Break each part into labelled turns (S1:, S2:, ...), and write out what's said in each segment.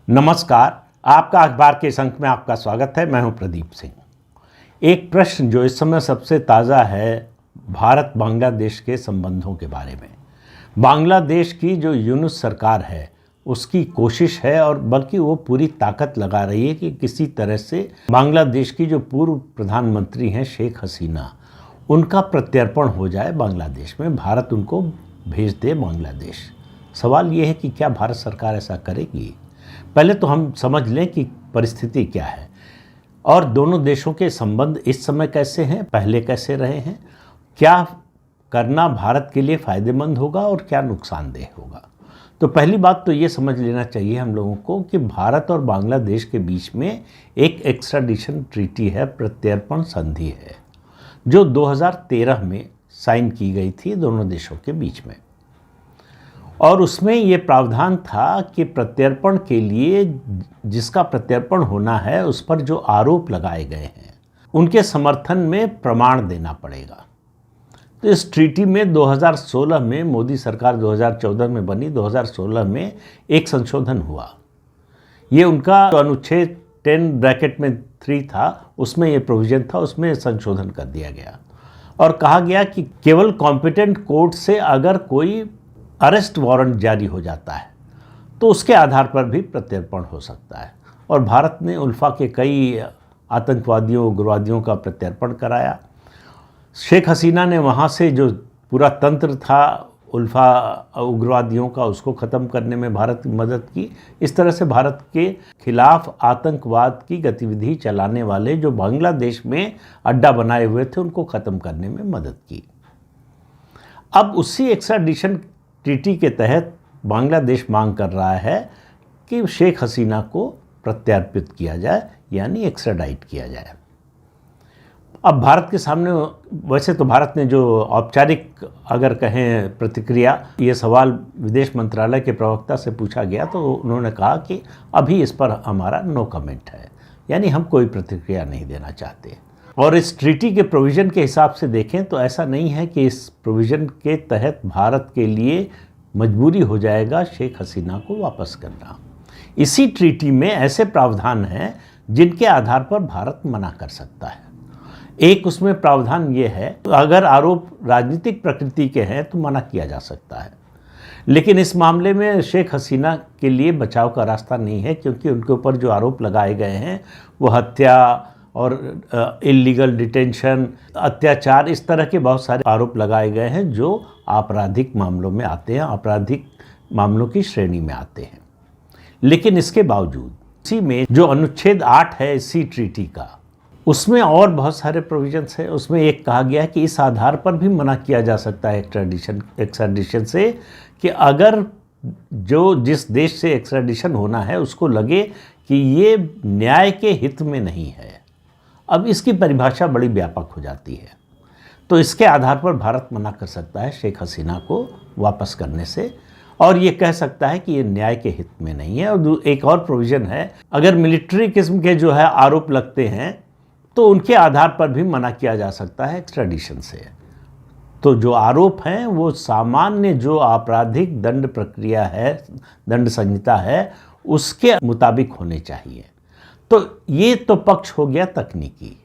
S1: नमस्कार। आपका अखबार के इस अंक में आपका स्वागत है। मैं हूं प्रदीप सिंह। एक प्रश्न जो इस समय सबसे ताज़ा है भारत बांग्लादेश के संबंधों के बारे में। बांग्लादेश की जो यूनुस सरकार है उसकी कोशिश है और बल्कि वो पूरी ताकत लगा रही है कि किसी तरह से बांग्लादेश की जो पूर्व प्रधानमंत्री हैं शेख हसीना, उनका प्रत्यर्पण हो जाए बांग्लादेश में, भारत उनको भेज दे बांग्लादेश। सवाल ये है कि क्या भारत सरकार ऐसा करेगी? पहले तो हम समझ लें कि परिस्थिति क्या है और दोनों देशों के संबंध इस समय कैसे हैं, पहले कैसे रहे हैं, क्या करना भारत के लिए फ़ायदेमंद होगा और क्या नुकसानदेह होगा। तो पहली बात तो ये समझ लेना चाहिए हम लोगों को कि भारत और बांग्लादेश के बीच में एक एक्स्ट्राडिशन ट्रीटी है, प्रत्यर्पण संधि है, जो 2013 में साइन की गई थी दोनों देशों के बीच में। और उसमें ये प्रावधान था कि प्रत्यर्पण के लिए जिसका प्रत्यर्पण होना है उस पर जो आरोप लगाए गए हैं उनके समर्थन में प्रमाण देना पड़ेगा। तो इस ट्रीटी में 2016 में मोदी सरकार 2014 में बनी, 2016 में एक संशोधन हुआ। ये उनका जो अनुच्छेद 10(3) था उसमें ये प्रोविज़न था, उसमें संशोधन कर दिया गया और कहा गया कि केवल कॉम्पिटेंट कोर्ट से अगर कोई अरेस्ट वारंट जारी हो जाता है तो उसके आधार पर भी प्रत्यर्पण हो सकता है। और भारत ने उल्फा के कई आतंकवादियों उग्रवादियों का प्रत्यर्पण कराया। शेख हसीना ने वहाँ से जो पूरा तंत्र था उल्फा उग्रवादियों का उसको ख़त्म करने में भारत की मदद की। इस तरह से भारत के खिलाफ आतंकवाद की गतिविधि चलाने वाले जो बांग्लादेश में अड्डा बनाए हुए थे उनको ख़त्म करने में मदद की। अब उसी एक्स्ट्राडिशन ट्रीटी के तहत बांग्लादेश मांग कर रहा है कि शेख हसीना को प्रत्यर्पित किया जाए, यानी एक्स्ट्राडाइट किया जाए। अब भारत के सामने वैसे तो भारत ने जो औपचारिक अगर कहें प्रतिक्रिया, ये सवाल विदेश मंत्रालय के प्रवक्ता से पूछा गया तो उन्होंने कहा कि अभी इस पर हमारा नो कमेंट है, यानी हम कोई प्रतिक्रिया नहीं देना चाहते। और इस ट्रीटी के प्रोविज़न के हिसाब से देखें तो ऐसा नहीं है कि इस प्रोविज़न के तहत भारत के लिए मजबूरी हो जाएगा शेख हसीना को वापस करना। इसी ट्रीटी में ऐसे प्रावधान हैं जिनके आधार पर भारत मना कर सकता है। एक उसमें प्रावधान ये है तो अगर आरोप राजनीतिक प्रकृति के हैं तो मना किया जा सकता है, लेकिन इस मामले में शेख हसीना के लिए बचाव का रास्ता नहीं है, क्योंकि उनके ऊपर जो आरोप लगाए गए हैं वो हत्या और इल्लीगल डिटेंशन, अत्याचार, इस तरह के बहुत सारे आरोप लगाए गए हैं जो आपराधिक मामलों में आते हैं, आपराधिक मामलों की श्रेणी में आते हैं। लेकिन इसके बावजूद इसी में जो अनुच्छेद 8 है इसी ट्रीटी का, उसमें और बहुत सारे प्रोविजंस हैं। उसमें एक कहा गया है कि इस आधार पर भी मना किया जा सकता है एक्स्ट्राडिशन से कि अगर जो जिस देश से एक्स्ट्राडिशन होना है उसको लगे कि ये न्याय के हित में नहीं है। अब इसकी परिभाषा बड़ी व्यापक हो जाती है, तो इसके आधार पर भारत मना कर सकता है शेख हसीना को वापस करने से, और ये कह सकता है कि ये न्याय के हित में नहीं है। और एक और प्रोविज़न है, अगर मिलिट्री किस्म के जो है आरोप लगते हैं तो उनके आधार पर भी मना किया जा सकता है एक्स्ट्राडिशन से। तो जो आरोप हैं वो सामान्य जो आपराधिक दंड प्रक्रिया है, दंड संहिता है, उसके मुताबिक होने चाहिए। तो ये तो पक्ष हो गया तकनीकी,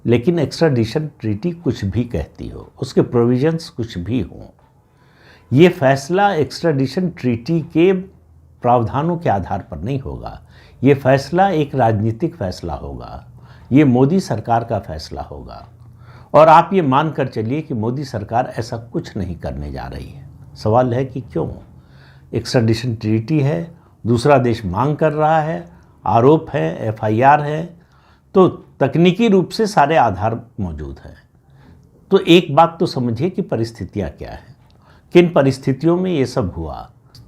S1: लेकिन एक्स्ट्राडिशन ट्रीटी कुछ भी कहती हो, उसके प्रोविजंस कुछ भी हों, ये फैसला एक्स्ट्राडिशन ट्रीटी के प्रावधानों के आधार पर नहीं होगा। ये फैसला एक राजनीतिक फैसला होगा, ये मोदी सरकार का फैसला होगा। और आप ये मान कर चलिए कि मोदी सरकार ऐसा कुछ नहीं करने जा रही है। सवाल है कि क्यों? एक्स्ट्राडिशन ट्रीटी है, दूसरा देश मांग कर रहा है, आरोप है, FIR है, तो तकनीकी रूप से सारे आधार मौजूद हैं। तो एक बात तो समझिए कि परिस्थितियाँ क्या हैं, किन परिस्थितियों में ये सब हुआ।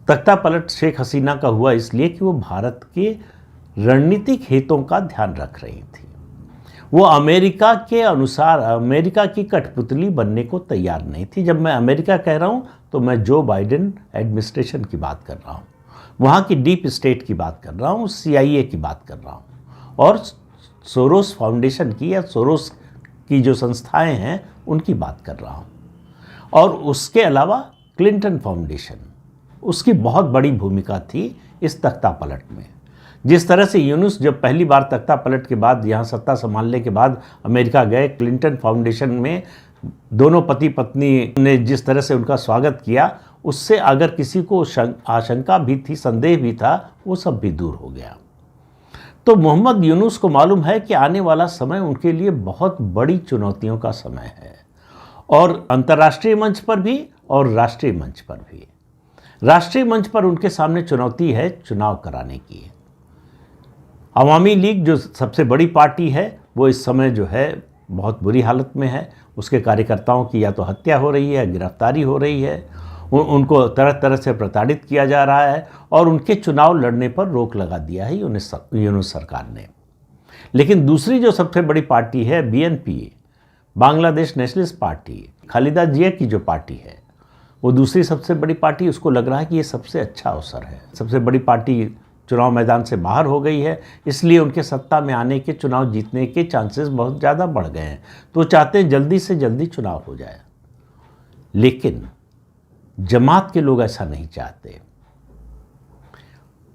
S1: तख्ता पलट शेख हसीना का हुआ इसलिए कि वो भारत के रणनीतिक हितों का ध्यान रख रही थी। वो अमेरिका के अनुसार अमेरिका की कठपुतली बनने को तैयार नहीं थी। जब मैं अमेरिका कह रहा हूँ तो मैं जो बाइडेन एडमिनिस्ट्रेशन की बात कर रहा हूँ, वहाँ की डीप स्टेट की बात कर रहा हूँ, CIA की बात कर रहा हूँ, और सोरोस फाउंडेशन की या सोरोस की जो संस्थाएं हैं उनकी बात कर रहा हूँ। और उसके अलावा क्लिंटन फाउंडेशन, उसकी बहुत बड़ी भूमिका थी इस तख्ता पलट में। जिस तरह से यूनुस जब पहली बार तख्ता पलट के बाद यहाँ सत्ता संभालने के बाद अमेरिका गए, क्लिंटन फाउंडेशन में दोनों पति पत्नी ने जिस तरह से उनका स्वागत किया, उससे अगर किसी को आशंका भी थी, संदेह भी था, वो सब भी दूर हो गया। तो मोहम्मद यूनुस को मालूम है कि आने वाला समय उनके लिए बहुत बड़ी चुनौतियों का समय है, और अंतर्राष्ट्रीय मंच पर भी और राष्ट्रीय मंच पर भी। राष्ट्रीय मंच पर उनके सामने चुनौती है चुनाव कराने की। अवामी लीग जो सबसे बड़ी पार्टी है वो इस समय जो है बहुत बुरी हालत में है। उसके कार्यकर्ताओं की या तो हत्या हो रही है, गिरफ्तारी हो रही है, उनको तरह तरह से प्रताड़ित किया जा रहा है, और उनके चुनाव लड़ने पर रोक लगा दिया है यूनुस सरकार ने। लेकिन दूसरी जो सबसे बड़ी पार्टी है BNP, Bangladesh nationalist party, Khaleda Zia की जो पार्टी है, वो दूसरी सबसे बड़ी पार्टी, उसको लग रहा है कि ये सबसे अच्छा अवसर है। सबसे बड़ी पार्टी चुनाव मैदान से बाहर हो गई है, इसलिए उनके सत्ता में आने के, चुनाव जीतने के चांसेस बहुत ज़्यादा बढ़ गए हैं। तो वो चाहते हैं जल्दी से जल्दी चुनाव हो जाए। लेकिन जमात के लोग ऐसा नहीं चाहते।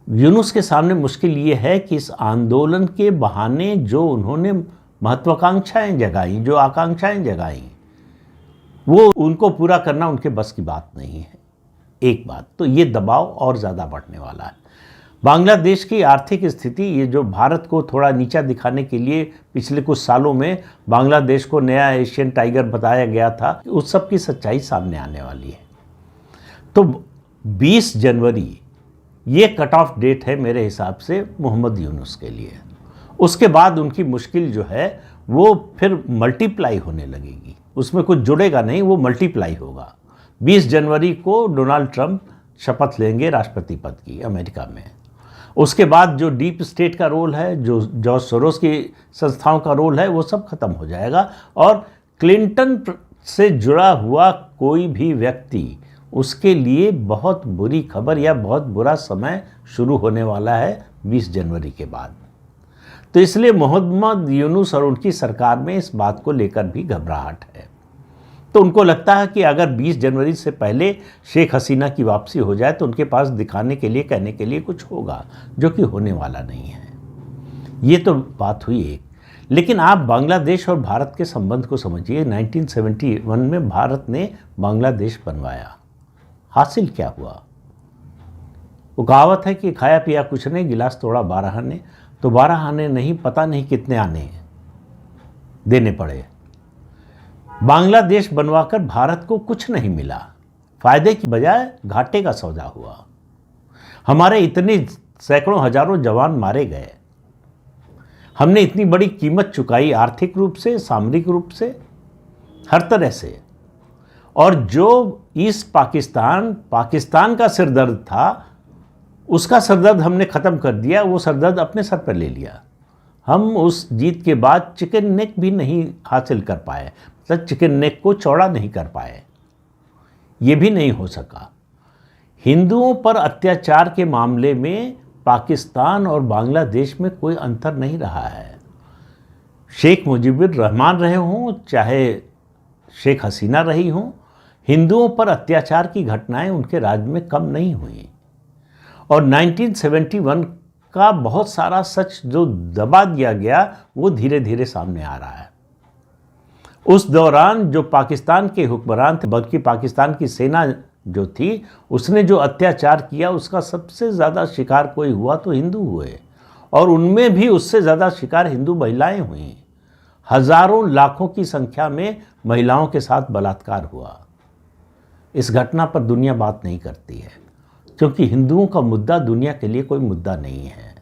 S1: यूनुस के सामने मुश्किल ये है कि इस आंदोलन के बहाने जो उन्होंने महत्वाकांक्षाएं जगाई, जो आकांक्षाएं जगाई, वो उनको पूरा करना उनके बस की बात नहीं है। एक बात तो ये दबाव और ज़्यादा बढ़ने वाला है। बांग्लादेश की आर्थिक स्थिति, ये जो भारत को थोड़ा नीचा दिखाने के लिए पिछले कुछ सालों में बांग्लादेश को नया एशियन टाइगर बताया गया था, उस सब की सच्चाई सामने आने वाली है। तो 20 जनवरी ये कट ऑफ डेट है मेरे हिसाब से मोहम्मद यूनुस के लिए। उसके बाद उनकी मुश्किल जो है वो फिर मल्टीप्लाई होने लगेगी, उसमें कुछ जुड़ेगा नहीं, वो मल्टीप्लाई होगा। 20 जनवरी को डोनाल्ड ट्रंप शपथ लेंगे राष्ट्रपति पद की अमेरिका में। उसके बाद जो डीप स्टेट का रोल है, जो जॉर्ज सोरोस की संस्थाओं का रोल है, वो सब खत्म हो जाएगा, और क्लिंटन से जुड़ा हुआ कोई भी व्यक्ति, उसके लिए बहुत बुरी खबर या बहुत बुरा समय शुरू होने वाला है 20 जनवरी के बाद। तो इसलिए मोहम्मद यूनुस और उनकी सरकार में इस बात को लेकर भी घबराहट है। तो उनको लगता है कि अगर 20 जनवरी से पहले शेख हसीना की वापसी हो जाए तो उनके पास दिखाने के लिए, कहने के लिए कुछ होगा, जो कि होने वाला नहीं है। ये तो बात हुई एक। लेकिन आप बांग्लादेश और भारत के संबंध को समझिए। 1971 में भारत ने बांग्लादेश बनवाया, हासिल क्या हुआ? वो कहावत है कि खाया पिया कुछ नहीं, गिलास तोड़ा 12 आने। तो 12 आने नहीं, पता नहीं कितने आने देने पड़े। बांग्लादेश बनवाकर भारत को कुछ नहीं मिला, फायदे की बजाय घाटे का सौदा हुआ। हमारे इतने सैकड़ों हजारों जवान मारे गए, हमने इतनी बड़ी कीमत चुकाई, आर्थिक रूप से, सामरिक रूप से, हर तरह से। और जो ईस्ट पाकिस्तान का सिरदर्द था, उसका सरदर्द हमने ख़त्म कर दिया, वो सरदर्द अपने सर पर ले लिया। हम उस जीत के बाद चिकन नेक भी नहीं हासिल कर पाए, मतलब चिकन नेक को चौड़ा नहीं कर पाए, ये भी नहीं हो सका। हिंदुओं पर अत्याचार के मामले में पाकिस्तान और बांग्लादेश में कोई अंतर नहीं रहा है। शेख मुजीबुर रहमान रहे हों, चाहे शेख हसीना रही हों, हिंदुओं पर अत्याचार की घटनाएं उनके राज में कम नहीं हुई। और 1971 का बहुत सारा सच जो दबा दिया गया, वो धीरे धीरे सामने आ रहा है। उस दौरान जो पाकिस्तान के हुक्मरान थे, बल्कि पाकिस्तान की सेना जो थी, उसने जो अत्याचार किया, उसका सबसे ज़्यादा शिकार कोई हुआ तो हिंदू हुए, और उनमें भी उससे ज़्यादा शिकार हिंदू महिलाएं हुईं। हजारों लाखों की संख्या में महिलाओं के साथ बलात्कार हुआ। इस घटना पर दुनिया बात नहीं करती है, क्योंकि हिंदुओं का मुद्दा दुनिया के लिए कोई मुद्दा नहीं है।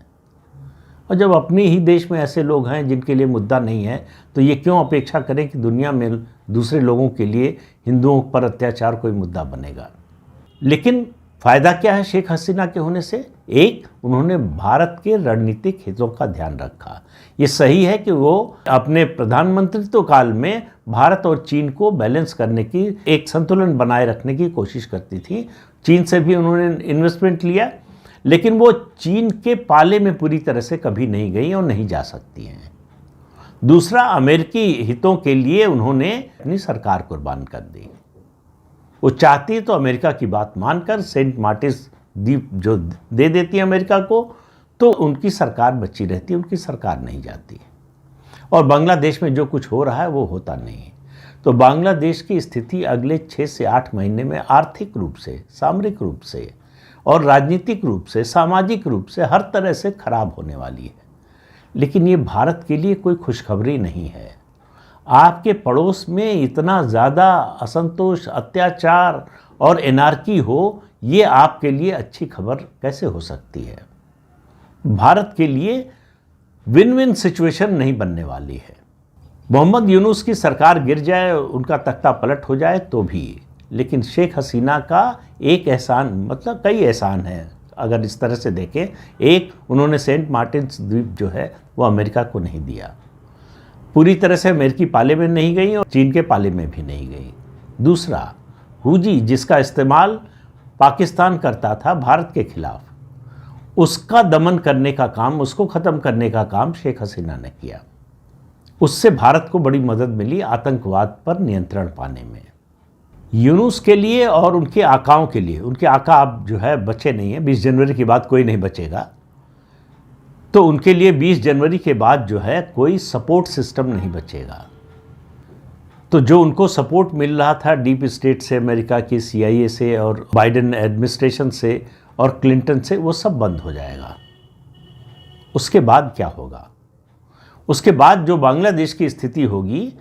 S1: और जब अपने ही देश में ऐसे लोग हैं जिनके लिए मुद्दा नहीं है, तो ये क्यों अपेक्षा करें कि दुनिया में दूसरे लोगों के लिए हिंदुओं पर अत्याचार कोई मुद्दा बनेगा। लेकिन फ़ायदा क्या है शेख हसीना के होने से? एक, उन्होंने भारत के रणनीतिक हितों का ध्यान रखा। ये सही है कि वो अपने प्रधानमंत्रित्व काल में भारत और चीन को बैलेंस करने की, एक संतुलन बनाए रखने की कोशिश करती थी। चीन से भी उन्होंने इन्वेस्टमेंट लिया, लेकिन वो चीन के पाले में पूरी तरह से कभी नहीं गई और नहीं जा सकती हैं। दूसरा, अमेरिकी हितों के लिए उन्होंने अपनी सरकार कुर्बान कर दी। वो चाहती तो अमेरिका की बात मानकर सेंट मार्टिस द्वीप जो दे देती है अमेरिका को, तो उनकी सरकार बची रहती है, उनकी सरकार नहीं जाती। और बांग्लादेश में जो कुछ हो रहा है वो होता नहीं है। तो बांग्लादेश की स्थिति अगले 6 से 8 महीने में आर्थिक रूप से, सामरिक रूप से और राजनीतिक रूप से, सामाजिक रूप से हर तरह से खराब होने वाली है। लेकिन ये भारत के लिए कोई खुशखबरी नहीं है। आपके पड़ोस में इतना ज़्यादा असंतोष, अत्याचार और एनार्की हो, ये आपके लिए अच्छी खबर कैसे हो सकती है? भारत के लिए विन विन सिचुएशन नहीं बनने वाली है। मोहम्मद यूनुस की सरकार गिर जाए, उनका तख्ता पलट हो जाए तो भी, लेकिन शेख हसीना का एक एहसान, मतलब कई एहसान हैं अगर इस तरह से देखें। एक, उन्होंने सेंट मार्टिन्स द्वीप जो है वो अमेरिका को नहीं दिया, पूरी तरह से अमेरिकी पाले में नहीं गई और चीन के पाले में भी नहीं गई। दूसरा, हुजी जिसका इस्तेमाल पाकिस्तान करता था भारत के खिलाफ, उसका दमन करने का काम, उसको ख़त्म करने का काम शेख हसीना ने किया। उससे भारत को बड़ी मदद मिली आतंकवाद पर नियंत्रण पाने में। यूनुस के लिए और उनके आकाओं के लिए, उनके आका अब जो है बचे नहीं हैं, 20 जनवरी के बाद कोई नहीं बचेगा, तो उनके लिए 20 जनवरी के बाद जो है कोई सपोर्ट सिस्टम नहीं बचेगा। तो जो उनको सपोर्ट मिल रहा था डीप स्टेट से, अमेरिका की CIA से और बाइडेन एडमिनिस्ट्रेशन से और क्लिंटन से, वो सब बंद हो जाएगा। उसके बाद क्या होगा? उसके बाद जो बांग्लादेश की स्थिति होगी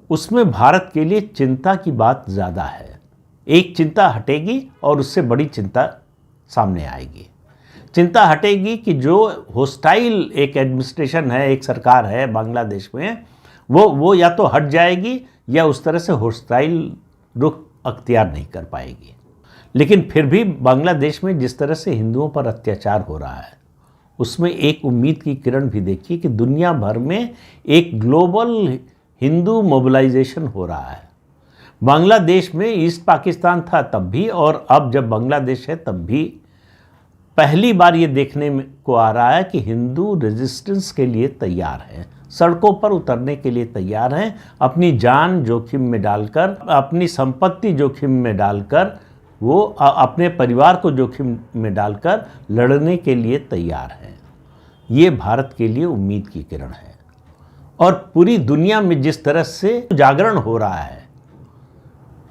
S1: उसमें भारत के लिए चिंता की बात ज़्यादा है। एक चिंता हटेगी और उससे बड़ी चिंता सामने आएगी। चिंता हटेगी कि जो होस्टाइल एक एडमिनिस्ट्रेशन है, एक सरकार है बांग्लादेश में, वो या तो हट जाएगी या उस तरह से होस्टाइल रुख अख्तियार नहीं कर पाएगी। लेकिन फिर भी बांग्लादेश में जिस तरह से हिंदुओं पर अत्याचार हो रहा है, उसमें एक उम्मीद की किरण भी देखिए कि दुनिया भर में एक ग्लोबल हिंदू मोबिलाइजेशन हो रहा है। बांग्लादेश में ईस्ट पाकिस्तान था तब भी, और अब जब बांग्लादेश है तब भी पहली बार ये देखने को आ रहा है कि हिंदू रेजिस्टेंस के लिए तैयार हैं, सड़कों पर उतरने के लिए तैयार हैं, अपनी जान जोखिम में डालकर, अपनी संपत्ति जोखिम में डालकर, वो अपने परिवार को जोखिम में डालकर लड़ने के लिए तैयार हैं। ये भारत के लिए उम्मीद की किरण है। और पूरी दुनिया में जिस तरह से जागरण हो रहा है,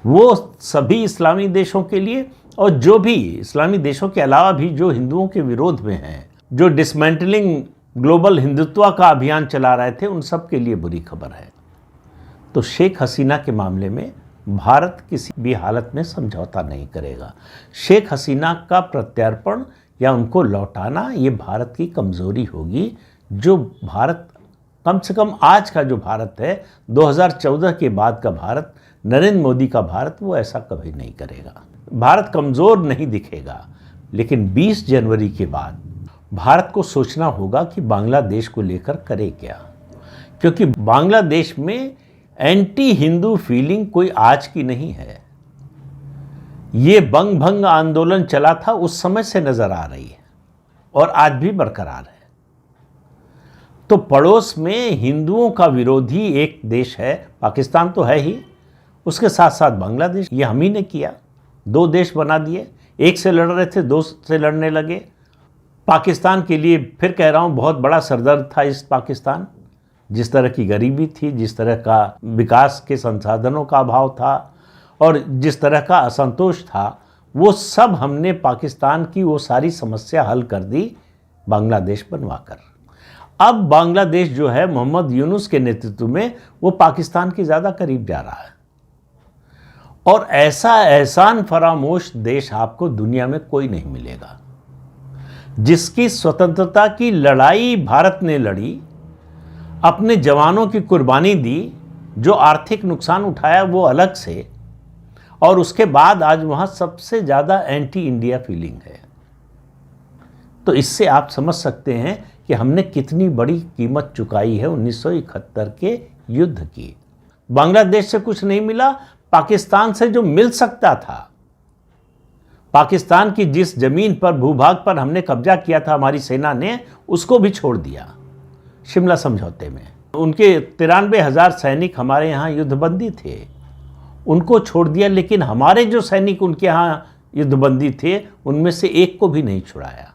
S1: वो सभी इस्लामी देशों के लिए, और जो भी इस्लामी देशों के अलावा भी जो हिंदुओं के विरोध में हैं, जो डिसमेंटलिंग ग्लोबल हिंदुत्व का अभियान चला रहे थे, उन सब के लिए बुरी खबर है। तो शेख हसीना के मामले में भारत किसी भी हालत में समझौता नहीं करेगा। शेख हसीना का प्रत्यार्पण या उनको लौटाना ये भारत की कमज़ोरी होगी। जो भारत, कम से कम आज का जो भारत है, 2014 के बाद का भारत, नरेंद्र मोदी का भारत, वो ऐसा कभी नहीं करेगा। भारत कमज़ोर नहीं दिखेगा। लेकिन 20 जनवरी के बाद भारत को सोचना होगा कि बांग्लादेश को लेकर करे क्या, क्योंकि बांग्लादेश में एंटी हिंदू फीलिंग कोई आज की नहीं है। ये बंग भंग आंदोलन चला था उस समय से नजर आ रही है और आज भी बरकरार है। तो पड़ोस में हिंदुओं का विरोधी एक देश है, पाकिस्तान तो है ही, उसके साथ साथ बांग्लादेश। ये हम ही ने किया, 2 देश बना दिए, एक से लड़ रहे थे 2 से लड़ने लगे। पाकिस्तान के लिए फिर कह रहा हूँ बहुत बड़ा सरदर्द था ईस्ट पाकिस्तान। जिस तरह की गरीबी थी, जिस तरह का विकास के संसाधनों का अभाव था और जिस तरह का असंतोष था, वो सब हमने पाकिस्तान की वो सारी समस्या हल कर दी बांग्लादेश बनवाकर। अब बांग्लादेश जो है मोहम्मद यूनुस के नेतृत्व में, वो पाकिस्तान के ज़्यादा करीब जा रहा है। और ऐसा एहसान फरामोश देश आपको दुनिया में कोई नहीं मिलेगा, जिसकी स्वतंत्रता की लड़ाई भारत ने लड़ी, अपने जवानों की कुर्बानी दी, जो आर्थिक नुकसान उठाया वो अलग से, और उसके बाद आज वहाँ सबसे ज़्यादा एंटी इंडिया फीलिंग है। तो इससे आप समझ सकते हैं कि हमने कितनी बड़ी कीमत चुकाई है 1971 के युद्ध की। बांग्लादेश से कुछ नहीं मिला, पाकिस्तान से जो मिल सकता था, पाकिस्तान की जिस जमीन पर, भूभाग पर हमने कब्जा किया था हमारी सेना ने, उसको भी छोड़ दिया शिमला समझौते में। उनके 93,000 सैनिक हमारे यहाँ युद्धबंदी थे, उनको छोड़ दिया। लेकिन हमारे जो सैनिक उनके यहाँ युद्धबंदी थे उनमें से एक को भी नहीं छुड़ाया।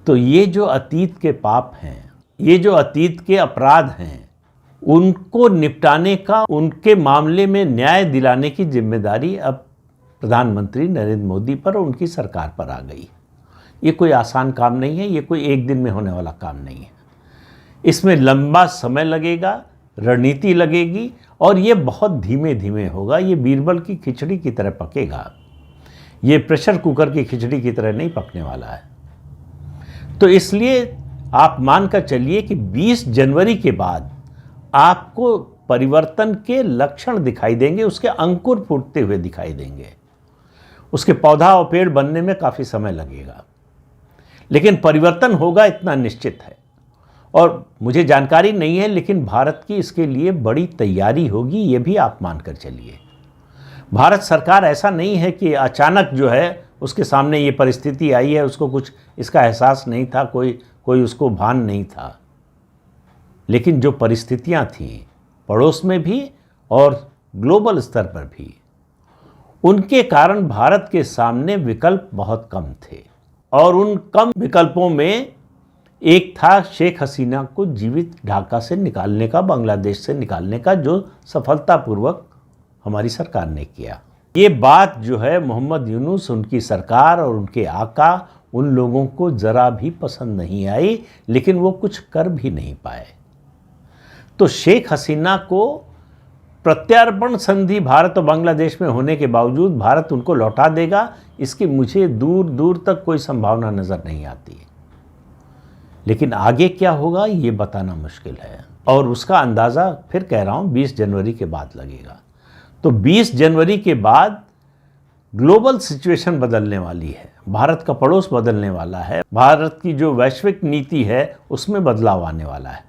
S1: तो ये जो अतीत के पाप हैं, ये जो अतीत के अपराध हैं, उनको निपटाने का, उनके मामले में न्याय दिलाने की जिम्मेदारी अब प्रधानमंत्री नरेंद्र मोदी पर और उनकी सरकार पर आ गई। ये कोई आसान काम नहीं है, ये कोई एक दिन में होने वाला काम नहीं है। इसमें लंबा समय लगेगा, रणनीति लगेगी और ये बहुत धीमे धीमे होगा। ये बीरबल की खिचड़ी की तरह पकेगा, ये प्रेशर कुकर की खिचड़ी की तरह नहीं पकने वाला है। तो इसलिए आप मानकर चलिए कि 20 जनवरी के बाद आपको परिवर्तन के लक्षण दिखाई देंगे, उसके अंकुर फूटते हुए दिखाई देंगे। उसके पौधा और पेड़ बनने में काफ़ी समय लगेगा, लेकिन परिवर्तन होगा, इतना निश्चित है। और मुझे जानकारी नहीं है, लेकिन भारत की इसके लिए बड़ी तैयारी होगी, ये भी आप मानकर चलिए। भारत सरकार ऐसा नहीं है कि अचानक जो है उसके सामने ये परिस्थिति आई है, उसको कुछ इसका एहसास नहीं था, कोई उसको भान नहीं था। लेकिन जो परिस्थितियां थीं पड़ोस में भी और ग्लोबल स्तर पर भी, उनके कारण भारत के सामने विकल्प बहुत कम थे। और उन कम विकल्पों में एक था शेख हसीना को जीवित ढाका से निकालने का, बांग्लादेश से निकालने का, जो सफलतापूर्वक हमारी सरकार ने किया। ये बात जो है मोहम्मद यूनुस, उनकी सरकार और उनके आका, उन लोगों को ज़रा भी पसंद नहीं आई, लेकिन वो कुछ कर भी नहीं पाए। तो शेख हसीना को प्रत्यार्पण संधि भारत और बांग्लादेश में होने के बावजूद भारत उनको लौटा देगा, इसकी मुझे दूर दूर तक कोई संभावना नज़र नहीं आती। लेकिन आगे क्या होगा ये बताना मुश्किल है, और उसका अंदाज़ा फिर कह रहा हूँ 20 जनवरी के बाद लगेगा। तो 20 जनवरी के बाद ग्लोबल सिचुएशन बदलने वाली है, भारत का पड़ोस बदलने वाला है, भारत की जो वैश्विक नीति है उसमें बदलाव आने वाला है।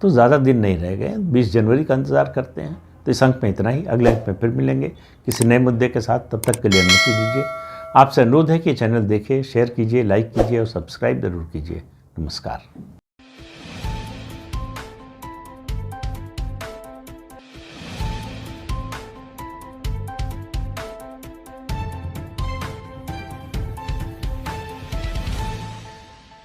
S1: तो ज़्यादा दिन नहीं रह गए, 20 जनवरी का इंतज़ार करते हैं। तो इस अंक में इतना ही, अगले अंक में फिर मिलेंगे किसी नए मुद्दे के साथ। तब तक के लिए अनुमति दीजिए। आपसे अनुरोध है कि चैनल देखें, शेयर कीजिए, लाइक कीजिए और सब्सक्राइब ज़रूर कीजिए। नमस्कार।